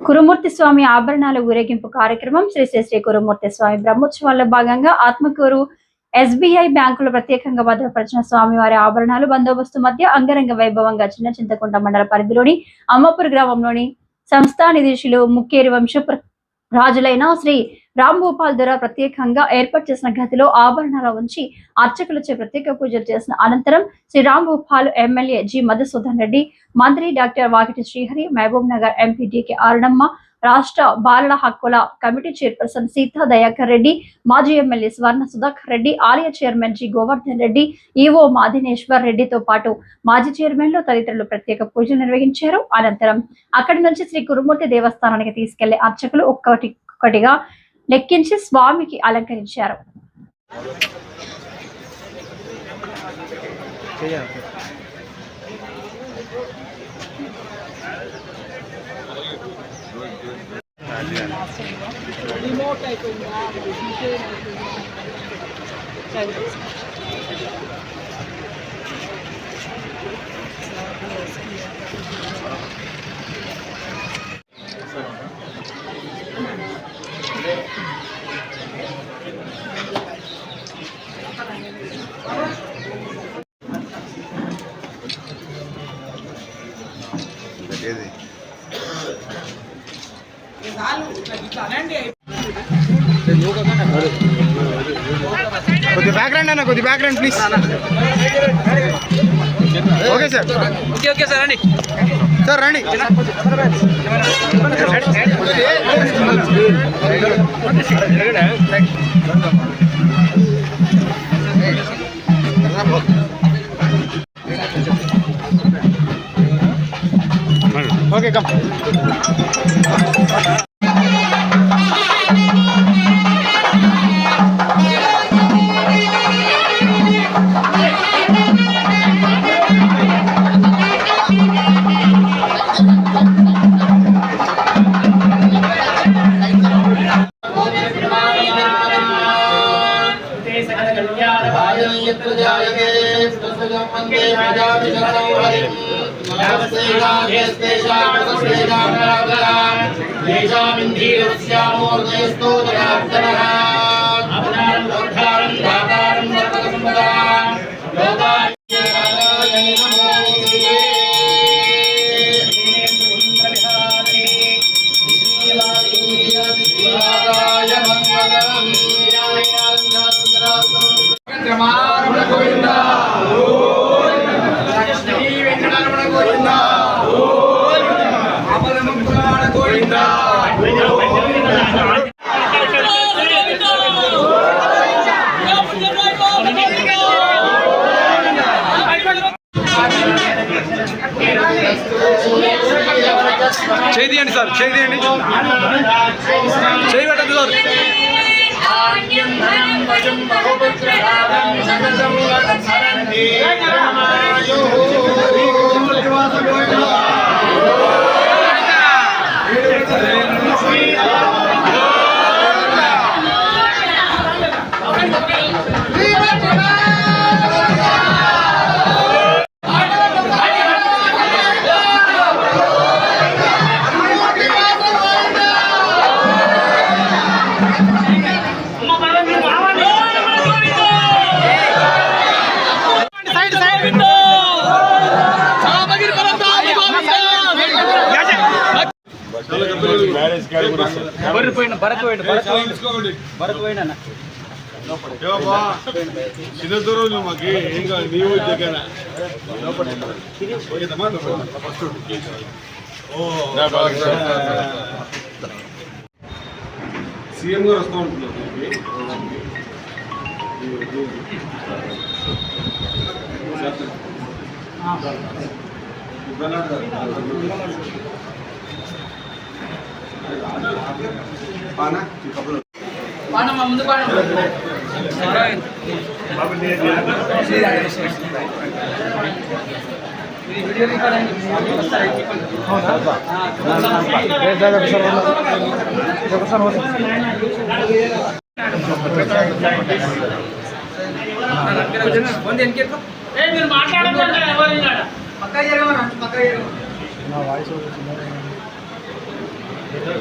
కురుమూర్తి స్వామి ఆభరణాల ఊరేగింపు కార్యక్రమం శ్రీ శ్రీ శ్రీ కురుమూర్తి స్వామి బ్రహ్మోత్సవాల్లో భాగంగా ఆత్మకూరు ఎస్బీఐ బ్యాంకులో ప్రత్యేకంగా భద్రపరిచిన స్వామివారి ఆభరణాలు బందోబస్తు మధ్య అంగరంగ వైభవంగా చిన్న చింతకుంట మండల పరిధిలోని అమ్మపూర్ గ్రామంలోని సంస్థానిధీశులు ముక్కేరి వంశపు రాజులైన శ్రీ రాంభూపాల్ దొర ప్రత్యేకంగా ఏర్పాటు చేసిన గదిలో ఆభరణాలు ఉంచి అర్చకులచే ప్రత్యేక పూజలు చేసిన అనంతరం శ్రీ రాంభూపాల్ ఎమ్మెల్యే జి మధుసూదన్ రెడ్డి, మంత్రి doctor Vakiti Srihari, Mahabub Nagar MP D K Arunamma, రాష్ట్ర బాలల హక్కుల కమిటీ చైర్పర్సన్ సీతా దయాకర్ రెడ్డి, మాజీ ఎమ్మెల్యే స్వర్ణ సుధాకర్ రెడ్డి, ఆలయ chairman G Govardhan Reddy, EO Madineshwar రెడ్డితో పాటు మాజీ చైర్మన్లు తదితరులు ప్రత్యేక పూజలు నిర్వహించారు. అనంతరం అక్కడి నుంచి శ్రీ కురుమూర్తి దేవస్థానానికి తీసుకెళ్లే అర్చకులు ఒక్కొక్కటిగా లెక్కించి స్వామికి అలంకరించారు. కొద్ది బ్యాక్గ్రౌండ్ అన్న, కొద్ది background please. Okay sir, okay sir, రండి సార్, రండి. Okay come. చేయండి సార్, చేయండి, చేయబెట్టదు సార్. సీఎం గారు వస్తూ ఉంటున్నారు. ముందు మీరు మాట్లాడకుండా ఎవరు పక్క జరగమన్నా పక్క జరగ వీడియో